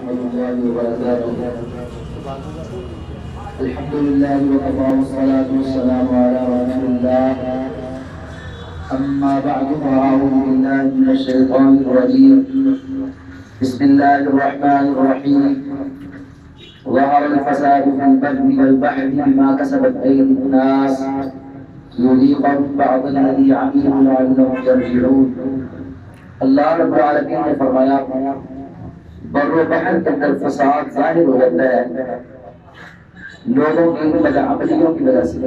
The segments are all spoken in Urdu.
ورحمة الله وبركاته. الحمد لله وكفى والصلاة والسلام على رسول الله. أما بعد فأعوذ بالله من الشيطان الرجيم. بسم الله الرحمن الرحيم. ظهر الفساد في البر والبحر بما كسبت أيدي الناس ليذيقهم بعض الذي عملوا لعلهم يرجعون. اللہ رب العالمین نے فرمایا بر و بحر کے اندر فساد ظاہر ہو جاتا ہے لوگوں کی بدعملیوں کی وجہ سے.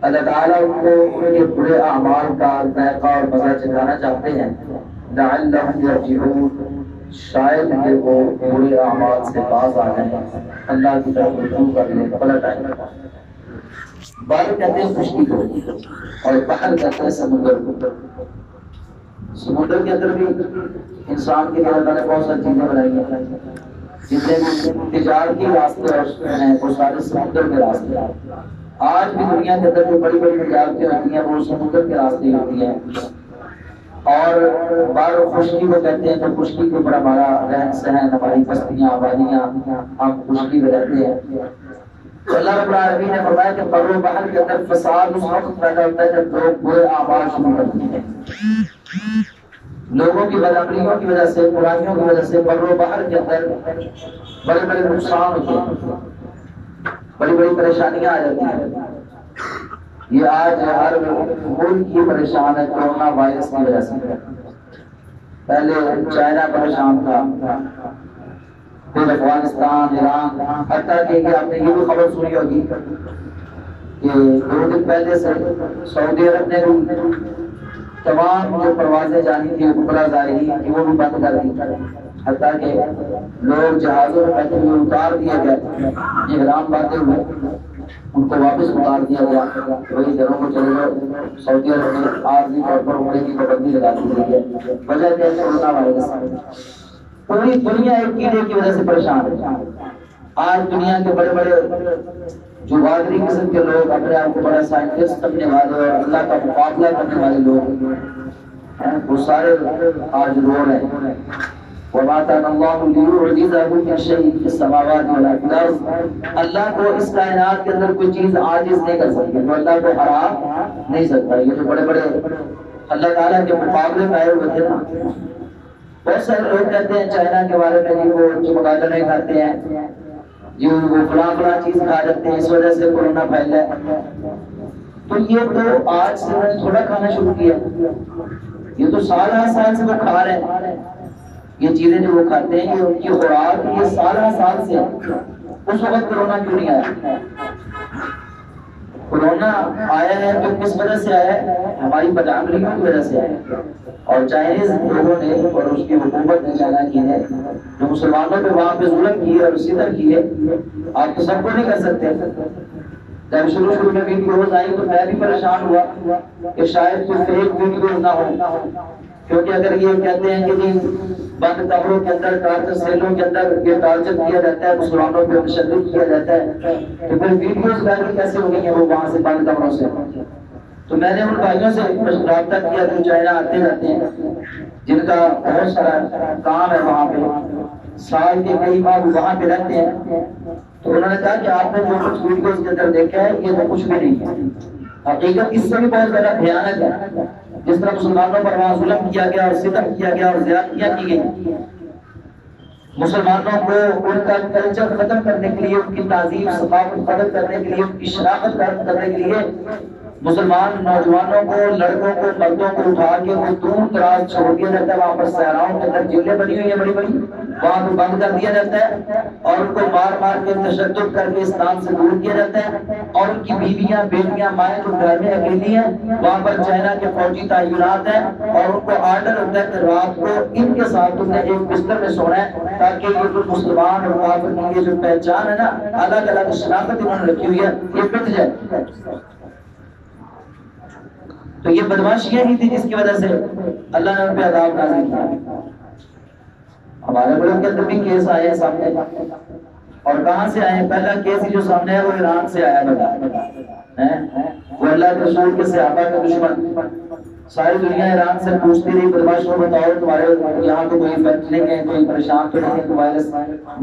اللہ تعالیٰ ان کو ان کے برے اعمال کا ذائقہ اور مزہ چکھانا چاہتے ہیں لعلهم يرجعون، شاید کہ وہ برے اعمال سے باز آ جائیں، اللہ کی طرف رجوع کر لیں، پلٹ آئیں. بر کہتے ہیں خشکی کو اور بحر کہتے ہیں سمندر کو. سمندر کے اندر بھی انسان کے لیے اللہ نے بہت ساری چیزیں بنائی ہیں، جتنے بھی تجارتی راستے ہیں وہ سارے سمندر کے راستے ہیں. آج بھی دنیا کے اندر جو بڑی بڑی تجارتیں ہوتی ہیں وہ سمندر کے راستے ہوتی ہیں. اور بار خشکی کو کہتے ہیں تو خشکی کے اوپر ہمارا رہن سہن، ہماری بستیاں آبادیاں، ہم خشکی میں رہتے ہیں. تو اللہ رب العالمین نے فرمایا کہ بر و بحر کے اندر فساد اس وقت پیدا ہوتا ہے جب لوگ برے اعمال شروع کرتے ہیں. لوگوں کی بدعملیوں کی وجہ سے، برائیوں کی وجہ سے بر و بحر کے اندر بڑے بڑے نقصان ہوتے ہیں، بڑی بڑی پریشانیاں آ جاتی ہیں. یہ آج ہر ملک کی پریشان ہے کورونا وائرس کی وجہ سے. پہلے چائنا پریشان تھا، پھر افغانستان، ایران، حتیٰ کہ آپ نے یہ بھی خبر سنی ہوگی کہ 2 دن پہلے سے سعودی عرب نے بھی تمام جو پروازیں جانی تھی عمرہ ظاہری کی وہ بھی بند کر دی، حتیٰ کہ لوگ جہازوں میں بیٹھے ہوئے اتار دیا گیا، احرام باندھے ہوئے ان کو واپس اتار دیا گیا، وہی گھروں کو چلے جاؤ. سعودی عرب نے عارضی طور پر عمرے کی پابندی لگا دی ہے، وجہ کیا ہے؟ Corona virus. پوری دنیا ایک کیڑے کی وجہ سے پریشان ہے. آج دنیا کے بڑے بڑے جو بادری قسم کے لوگ اپنے آپ کو بڑا سائنٹسٹ کرنے والے اور اللہ کا مقابلہ کرنے والے لوگ ہیں، وہ سارے آج رو رہے ہیں. وَمَا كَانَ اللَّهُ لِيُعْجِزَهُ مِنْ شَيْءٍ فِي السَّمَاوَاتِ وَلَا فِي الْأَرْضِ. اللہ کو اس کائنات کے اندر کوئی چیز عاجز نہیں کر سکتی، تو اللہ کو ہرا نہیں سکتا. یہ جو بڑے بڑے اللہ تعالیٰ کے مقابلے میں آئے ہوئے تھے نا، بہت سارے لوگ کہتے ہیں چائنا کے بارے میں جی وہ چمگادڑ نہیں کھاتے ہیں، جی وہ فلاں فلاں چیز کھا جاتے ہیں، اس وجہ سے کورونا پھیلا ہے. تو یہ تو آج سے انہوں نے تھوڑا کھانا شروع کیا، یہ تو سالہ سال سے وہ کھا رہے ہیں. یہ چیزیں جو وہ کھاتے ہیں یہ ان کی خوراک یہ سالہ سال سے. اس وقت کورونا کیوں نہیں آیا؟ کورونا آیا ہے تو کس وجہ سے آیا ہے؟ ہماری بدعملیوں کی وجہ سے آیا ہے. اور چائنیز لوگوں نے اور اس کی حکومت نے چائنا کی ہے جو مسلمانوں پہ وہاں پہ ظلم کیے اور ستم کیے. آپ تو سب کو نہیں کر سکتے. جب شروع میں ویڈیوز آئی تو میں بھی پریشان ہوا کہ شاید کوئی فیک ویڈیوز نہ ہو، کیونکہ اگر یہ کہتے ہیں کہ جی بند کمروں کے اندر ٹارچر سیلوں کے اندر یہ ٹارچر کیا جاتا ہے، مسلمانوں پہ تشدد کیا جاتا ہے، تو پھر ویڈیوز وائرل کیسے ہو گئی ہیں وہ وہاں سے بند کمروں سے؟ تو میں نے ان بھائیوں سے رابطہ کیا جو چائنا آتے رہتے ہیں، جن کا بہت سارا کام ہے وہاں پہ، سال کے کئی ماہ وہاں پہ رہتے ہیں. تو انہوں نے کہا کہ آپ نے جو کچھ ویڈیوز کے اندر دیکھا ہے یہ تو کچھ بھی نہیں ہے. حقیقت اس سے بھی بہت زیادہ بھیانک ہے. جس طرح مسلمانوں پر وہاں ظلم کیا گیا اور ستم کیا گیا اور زیادتیاں کی گئی، مسلمانوں کو ان کا کلچر ختم کرنے کے لیے، ان کی تہذیب ثقافت ختم کرنے کے لیے، ان کی شناخت ختم کرنے کے لیے مسلمان نوجوانوں کو، لڑکوں کو، مردوں کو اٹھا کے وہ دور دراز چھوڑ دیا جاتا ہے. وہاں پر صحراؤں کے اندر جیلیں بنی ہوئی ہیں بڑی بڑی، وہاں پہ بند کر دیا جاتا ہے اور ان کو مار مار کے تشدد کر کے اسلام سے دور کیا جاتا ہے. اور ان کی بیویاں، بیٹیاں، مائیں جو گھر میں اکیلی ہیں، وہاں پر چائنا کے فوجی تعینات ہیں اور ان کو آرڈر ہوتا ہے کہ رات کو ان کے ساتھ تم نے ایک بستر میں سونا ہے، تاکہ یہ جو مسلمان اور کافر کی یہ جو پہچان ہے نا، الگ الگ شناخت انہوں نے رکھی ہوئی ہے، یہ مٹ جائے. تو یہ بدماشیاں ہی تھی جس کی وجہ سے اللہ نے ان پہ عذاب نازل کیا. ہمارے ملک کے اندر بھی کیس آئے ہیں سامنے، اور کہاں سے آئے ہیں؟ پہلا کیس ہی جو سامنے ہے وہ ایران سے آیا. بتا وہ اللہ کے رسول کے صحابہ کا دشمن ساری دنیا ایران سے پوچھتی رہی بدماشوں بتاؤ تمہارے یہاں تو کوئی افیکٹ نہیں ہے، کوئی پریشان تو نہیں ہے، تو وائرس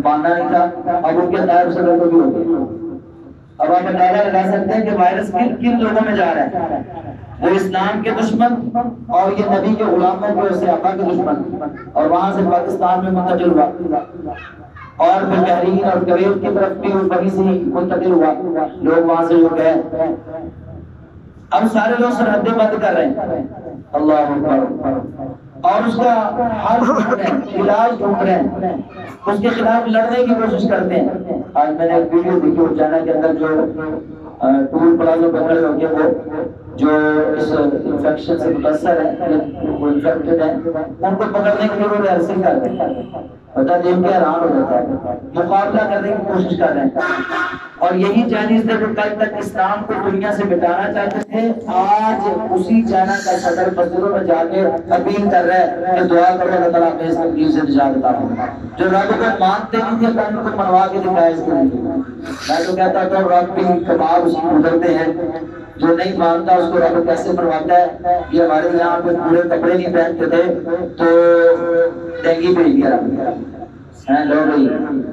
ماننا نہیں تھا، اب ان کے نائب صدر کو بھی ہو گئی۔ اب آپ اندازہ لگا سکتے ہیں کہ وائرس کن کن لوگوں میں جا رہا ہے، وہ اسلام کے دشمن اور یہ نبی کے غلاموں کو صحابہ کے دشمن، اور وہاں سے پاکستان میں منتقل ہوا، اور پھر بحرین اور کویت کی طرف بھی وہیں سے منتقل ہوا، لوگ وہاں سے جو گئے۔ اب سارے لوگ سرحدیں بند کر رہے ہیں، اللہ اکبر، اور اس کا حل ڈھونڈ رہے ہیں، علاج ڈھونڈ رہے ہیں، اس کے خلاف لڑنے کی کوشش کرتے ہیں۔ آج میں نے ایک ویڈیو دیکھی وہ چائنا کے اندر جو ٹول پلازوں پہ کھڑے ہو کے وہ جو اس انفیکشن سے متاثر ہیں، وہ انفیکٹڈ ہیں، ان کو پکڑنے کے لیے وہ ریہرسل کر رہے ہیں، پتہ دیکھ کے حیران ہو جاتا ہے، مقابلہ کرنے کی کوشش کر رہے ہیں۔ اور یہی چائنیز تھے جو کل تک اسلام کو دنیا سے مٹانا چاہتے تھے، آج اسی چائنا کا صدر مسجدوں میں جا کے اپیل کر رہا ہے کہ دعا کرو اللہ تعالیٰ ہمیں اس تکلیف سے نجات عطا فرمائے۔ جو رب کو مانتے نہیں تھے اللہ ان کو منوا کے دکھایا اس کے لیے۔ میں تو کہتا تھا رب بھی کباب اس کو گزرتے ہیں، جو نہیں مانتا اس کو رب کیسے منواتا ہے۔ یہ ہمارے یہاں پہ پورے کپڑے نہیں پہنتے تھے تو ڈینگی بھیج دیا رب لوگ،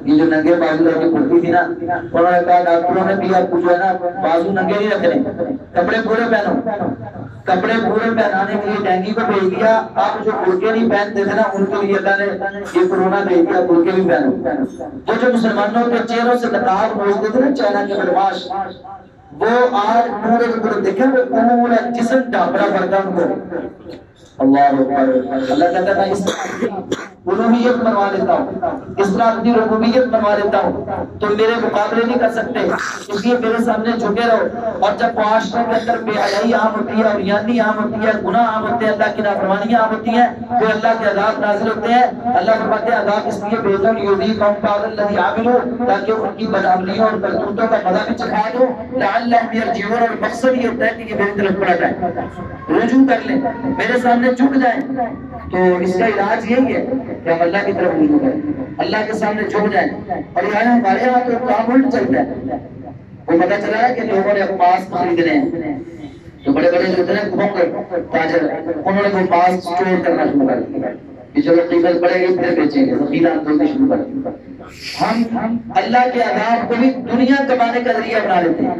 یہ جو ننگے بازو لے کے پھرتی تھی نا، انہوں نے کہا ڈاکٹروں نے بھی آپ جو ہے نا بازو ننگے نہیں رکھنے، کپڑے پورے پہنو، کپڑے پورے پہنانے کے لیے ڈینگی کو بھیج دیا۔ آپ جو برقعے نہیں پہنتے تھے نا ان کے لیے اللہ نے یہ کورونا بھیج دیا، برقعے بھی پہنو۔ وہ جو مسلمانوں کے چہروں سے نقاب نوچتے تھے نا چائنا کے بدماش، وہ آج پورے کے پورے دیکھیں وہ پورا جسم ڈھانپنا پڑتا ان کو۔ اللہ اکبر، اللہ کہتا ہے میں اس الوہیت منوا لیتا ہوں، اس طرح اپنی ربوبیت منوا لیتا ہوں، تو میرے مقابلے نہیں کر سکتے، اس لیے میرے سامنے جھکے رہو۔ اور جب معاشرے کے اندر بے حیائی عام ہوتی ہے، اوریانی عام ہوتی ہے، گناہ عام ہوتے ہیں، اللہ کی نافرمانیاں عام ہوتی ہیں، پھر اللہ کے عذاب نازل ہوتے ہیں۔ اللہ فرماتے ہیں عذاب اس لیے بھیجا لیذیقہم بعض الذی عملوا، تاکہ ان کی بدعملیوں اور کرتوتوں کا مزہ بھی چکھا دو، لعلہم یرجعون، اور مقصد یہ ہوتا ہے کہ یہ میری طرف پلٹ آئے، رجوع کر لیں، میرے سامنے جھک جائیں۔ تو اس کا علاج یہی ہے کہ ہم اللہ کی طرف رجوع کریں، اللہ کے سامنے جھک جائیں۔ اور یہاں ہمارے یہاں تو کام الٹ چلتا ہے، وہ پتہ چلا ہے کہ لوگوں نے اب پاس خریدنے ہیں، جو بڑے بڑے جو ہوتے ہیں گھومر تاجر، انہوں نے وہ پاس اسٹور کرنا شروع کر دیا کہ چلو قیمت بڑھے گی پھر بیچیں گے، ذخیرہ اندوزی شروع کر دی۔ ہم اللہ کے عذاب کو بھی دنیا کمانے کا ذریعہ بنا لیتے ہیں،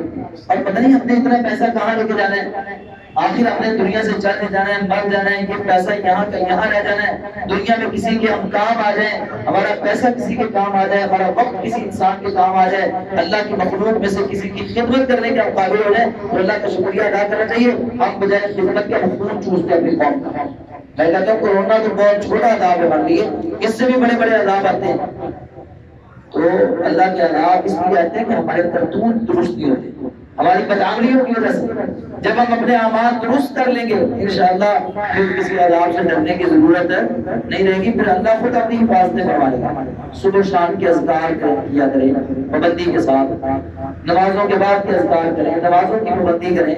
اور پتہ نہیں ہم نے اتنا پیسہ کہاں لے کے جانا ہے، آخر ہم نے دنیا سے چلنے جانا ہے، مر جانا ہے، یہ پیسہ یہاں کا یہاں رہ جانا ہے، دنیا میں کسی کے ہم کام آ جائیں، ہمارا پیسہ کسی کے کام آ جائے، ہمارا وقت کسی انسان کے کام آ جائے، اللہ کی مخلوق میں سے کسی کی خدمت کرنے کے قابل ہو جائے تو اللہ کا شکریہ ادا کرنا چاہیے۔ ہم بجائے خدمت کے مفہوم چوزتے ہیں اپنی قوم کا۔ میں کہتا ہوں کورونا تو بہت چھوٹا عذاب ہے ہمارے لیے، اس سے بھی بڑے بڑے عذاب آتے ہیں۔ تو اللہ کے عذاب اس لیے آتے ہیں کہ ہمارے کرتوت درست نہیں ہوتے، ہماری بدعملیوں کی وجہ سے۔ جب ہم اپنے اعمال درست کر لیں گے انشاءاللہ پھر کسی عذاب سے ڈرنے کی ضرورت نہیں رہے گی، پھر اللہ خود اپنی حفاظتیں فرمائے گا۔ صبح شام کے اذکار کیا کریں پابندی کے ساتھ، نمازوں کے بعد کے اذکار کریں، نمازوں کی پابندی کریں،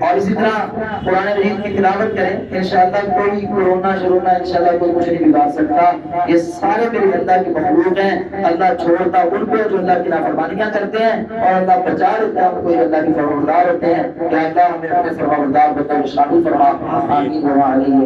اور اسی طرح قرآن مجید کی تلاوت کریں۔ انشاءاللہ کوئی کورونا شرونا انشاءاللہ کوئی کچھ نہیں بگاڑ سکتا، یہ سارے میرے اللہ کی مخلوق ہیں، اللہ چھوڑتا ان کو جو اللہ کی نافرمانیاں کرتے ہیں، اور اللہ بچا لیتا ہے ان کو جو اللہ کی فرمانبردار ہوتے ہیں۔ کہ اللہ ہمیں اپنے فرمانبردار بندوں میں شامل فرما، آمین و علیہ